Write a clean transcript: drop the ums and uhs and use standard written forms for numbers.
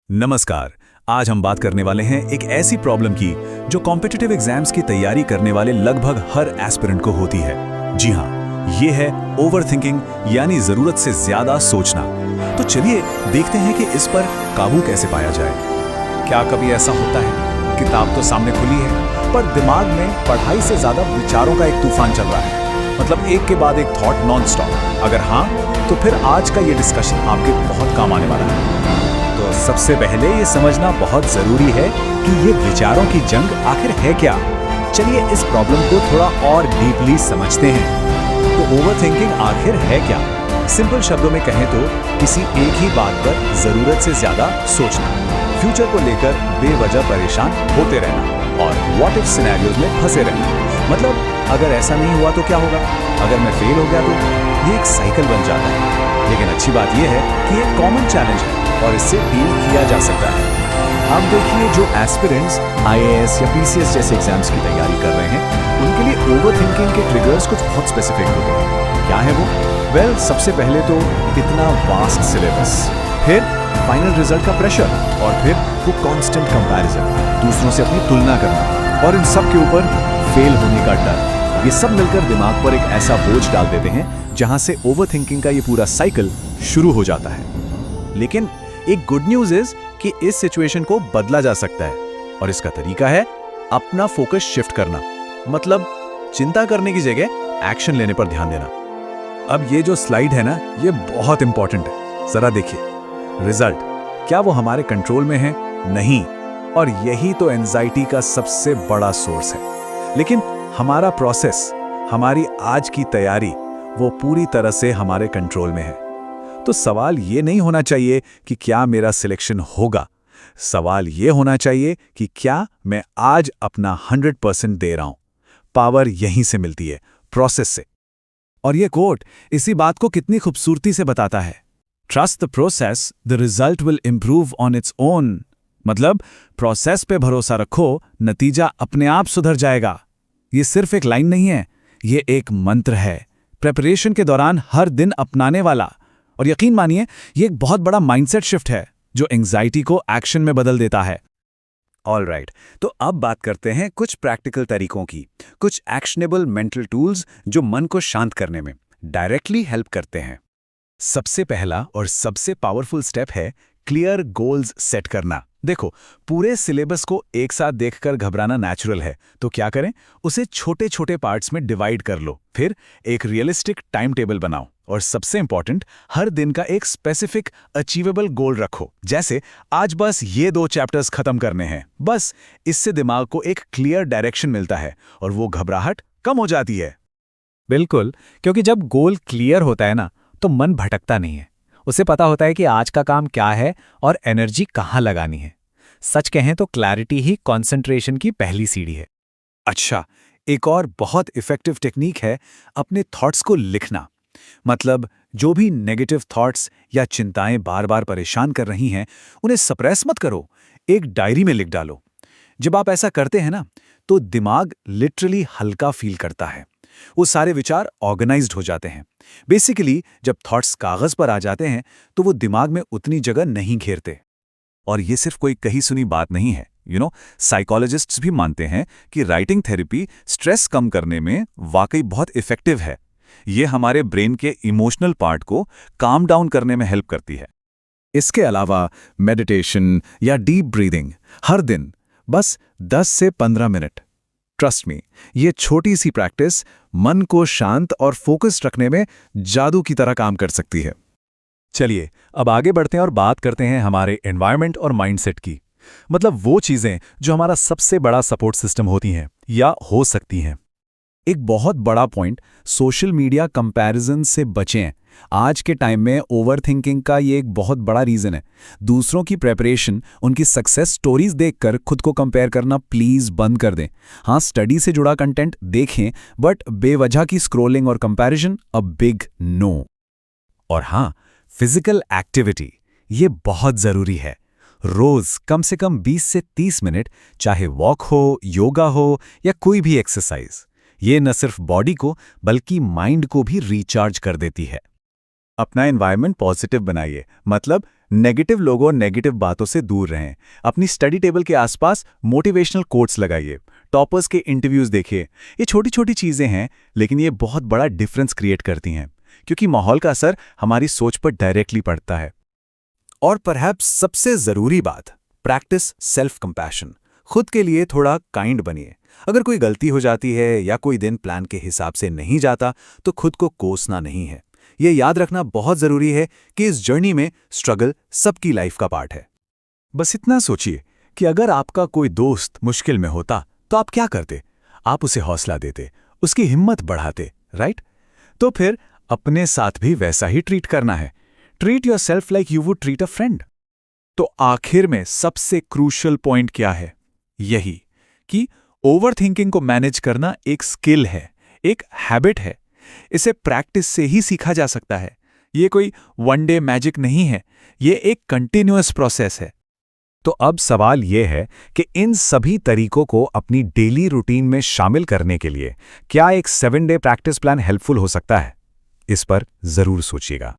नमस्कार। आज हम बात करने वाले हैं एक ऐसी प्रॉब्लम की जो कॉम्पिटिटिव एग्जाम्स की तैयारी करने वाले लगभग हर एस्पिरेंट को होती है। जी हाँ, ये है ओवरथिंकिंग, यानी जरूरत से ज्यादा सोचना। तो चलिए देखते हैं कि इस पर काबू कैसे पाया जाए। क्या कभी ऐसा होता है, किताब तो सामने खुली है पर दिमाग में पढ़ाई से ज्यादा विचारों का एक तूफान चल रहा है, मतलब एक के बाद एक थॉट नॉन स्टॉप? अगर हाँ, तो फिर आज का ये डिस्कशन आपके बहुत काम आने वाला है। तो सबसे पहले ये समझना बहुत जरूरी है कि ये विचारों की जंग आखिर है क्या। चलिए इस प्रॉब्लम को थोड़ा और डीपली समझते हैं। तो ओवरथिंकिंग आखिर है क्या? सिंपल शब्दों में कहें तो किसी एक ही बात पर जरूरत से ज्यादा सोचना, फ्यूचर को लेकर बेवजह परेशान होते रहना और व्हाट इफ सिनेरियोज में फंसे रहना। मतलब अगर ऐसा नहीं हुआ तो क्या होगा, अगर मैं फेल हो गया तो। ये एक साइकिल बन जाता है। लेकिन अच्छी बात यह है कि ये कॉमन चैलेंज है और इससे डील किया जा सकता है। आप देखिए, जो एस्पिरेंट्स आईएएस या पीसीएस जैसे एग्जाम्स की तैयारी कर रहे हैं, उनके लिए ओवरथिंकिंग के ट्रिगर्स कुछ बहुत स्पेसिफिक होते हैं। क्या है वो? वेल, सबसे पहले तो इतना वास्ट सिलेबस, फिर फाइनल रिजल्ट का प्रेशर, और फिर वो कांस्टेंट कंपैरिजन, दूसरों से अपनी तुलना करना, और इन सब के ऊपर फेल होने का डर। ये सब मिलकर दिमाग पर एक ऐसा बोझ डाल देते हैं जहां से ओवरथिंकिंग का ये पूरा साइकिल शुरू हो जाता है। लेकिन एक गुड न्यूज़ इज कि इस सिचुएशन को बदला जा सकता है, और इसका तरीका है अपना फोकस शिफ्ट करना। मतलब चिंता करने की जगह एक्शन लेने पर ध्यान देना। अब ये जो स्लाइड है ना, ये बहुत इंपॉर्टेंट है। जरा देखिए, रिजल्ट क्या वो हमारे कंट्रोल में है? नहीं। और यही तो एंजाइटी का सबसे बड़ा सोर्स है। लेकिन हमारा प्रोसेस, हमारी आज की तैयारी, वो पूरी तरह से हमारे कंट्रोल में है। तो सवाल ये नहीं होना चाहिए कि क्या मेरा सिलेक्शन होगा। सवाल ये होना चाहिए कि क्या मैं आज अपना 100% दे रहा हूं। पावर यहीं से मिलती है, प्रोसेस से। और ये कोट इसी बात को कितनी खूबसूरती से बताता है। Trust the process, the result will improve on its own. मतलब प्रोसेस पे भरोसा रखो, नतीजा अपने आप सुधर जाएगा। ये सिर्फ एक लाइन नहीं है, ये एक मंत्र है, प्रिपरेशन के दौरान हर दिन अपनाने वाला। और यकीन मानिए, ये एक बहुत बड़ा माइंडसेट शिफ्ट है जो एंजाइटी को एक्शन में बदल देता है। ऑलराइट, तो अब बात करते हैं कुछ प्रैक्टिकल तरीकों की, कुछ एक्शनेबल मेंटल टूल्स जो मन को शांत करने में डायरेक्टली हेल्प करते हैं। सबसे पहला और सबसे पावरफुल स्टेप है क्लियर गोल्स सेट करना। देखो, पूरे सिलेबस को एक साथ देखकर घबराना नेचुरल है, तो क्या करें, उसे छोटे छोटे पार्ट्स में डिवाइड कर लो। फिर एक रियलिस्टिक टाइम टेबल बनाओ, और सबसे इंपॉर्टेंट, हर दिन का एक स्पेसिफिक अचीवेबल गोल रखो। जैसे आज बस ये 2 चैप्टर्स खत्म करने हैं। बस इससे दिमाग को एक क्लियर डायरेक्शन मिलता है और वो घबराहट कम हो जाती है। बिल्कुल, क्योंकि जब गोल क्लियर होता है ना, तो मन भटकता नहीं है। उसे पता होता है कि आज का काम क्या है और एनर्जी कहाँ लगानी है। सच कहें तो क्लैरिटी ही कंसंट्रेशन की पहली सीढ़ी है। अच्छा, एक और बहुत इफेक्टिव टेक्निक है अपने थॉट्स को लिखना। मतलब जो भी नेगेटिव थॉट्स या चिंताएं बार बार परेशान कर रही हैं, उन्हें सप्रेस मत करो, एक डायरी में लिख डालो। जब आप ऐसा करते हैं ना, तो दिमाग लिटरली हल्का फील करता है। वो सारे विचार ऑर्गेनाइज्ड हो जाते हैं। बेसिकली जब थॉट्स कागज पर आ जाते हैं, तो वो दिमाग में उतनी जगह नहीं घेरते। और ये सिर्फ कोई कही सुनी बात नहीं है। साइकोलॉजिस्ट्स भी मानते हैं कि राइटिंग थेरेपी स्ट्रेस कम करने में वाकई बहुत इफेक्टिव है। ये हमारे ब्रेन के इमोशनल पार्ट को काम डाउन करने में हेल्प करती है। इसके अलावा मेडिटेशन या डीप ब्रीदिंग, हर दिन बस 10 से 15 मिनट। ट्रस्ट मी, ये छोटी सी प्रैक्टिस मन को शांत और फोकस्ड रखने में जादू की तरह काम कर सकती है। चलिए अब आगे बढ़ते हैं और बात करते हैं हमारे एनवायरनमेंट और माइंडसेट की। मतलब वो चीजें जो हमारा सबसे बड़ा सपोर्ट सिस्टम होती हैं या हो सकती हैं। एक बहुत बड़ा पॉइंट, सोशल मीडिया कंपैरिजन से बचें। आज के टाइम में ओवरथिंकिंग का ये एक बहुत बड़ा रीजन है। दूसरों की प्रेपरेशन, उनकी सक्सेस स्टोरीज देखकर खुद को कंपेयर करना प्लीज बंद कर दें। हाँ, स्टडी से जुड़ा कंटेंट देखें, बट बेवजह की स्क्रॉलिंग और कंपैरिजन अ बिग नो। और हाँ, फिजिकल एक्टिविटी ये बहुत जरूरी है। रोज कम से कम 20 से 30 मिनट, चाहे वॉक हो, योगा हो या कोई भी एक्सरसाइज, ये न सिर्फ बॉडी को बल्कि माइंड को भी रिचार्ज कर देती है। अपना एनवायरनमेंट पॉजिटिव बनाइए, मतलब नेगेटिव लोगों नेगेटिव बातों से दूर रहें। अपनी स्टडी टेबल के आसपास मोटिवेशनल कोट्स लगाइए, टॉपर्स के इंटरव्यूज देखिए। ये छोटी छोटी चीजें हैं, लेकिन ये बहुत बड़ा डिफरेंस क्रिएट करती हैं, क्योंकि माहौल का असर हमारी सोच पर डायरेक्टली पड़ता है। और परहैप्स सबसे जरूरी बात, प्रैक्टिस सेल्फ कंपैशन। खुद के लिए थोड़ा काइंड बनिए। अगर कोई गलती हो जाती है या कोई दिन प्लान के हिसाब से नहीं जाता, तो खुद को कोसना नहीं है। ये याद रखना बहुत जरूरी है कि इस जर्नी में स्ट्रगल सबकी लाइफ का पार्ट है। बस इतना सोचिए कि अगर आपका कोई दोस्त मुश्किल में होता तो आप क्या करते? आप उसे हौसला देते, उसकी हिम्मत बढ़ाते, राइट? तो फिर अपने साथ भी वैसा ही ट्रीट करना है। Treat yourself like you would treat a friend. तो आखिर में सबसे क्रूशियल पॉइंट क्या है? यही कि ओवरथिंकिंग को मैनेज करना एक स्किल है, एक हैबिट है। इसे प्रैक्टिस से ही सीखा जा सकता है। ये कोई वन डे मैजिक नहीं है, ये एक कंटिन्यूअस प्रोसेस है। तो अब सवाल यह है कि इन सभी तरीकों को अपनी डेली रूटीन में शामिल करने के लिए क्या एक 7 डे प्रैक्टिस प्लान हेल्पफुल हो सकता है? इस पर जरूर सोचिएगा।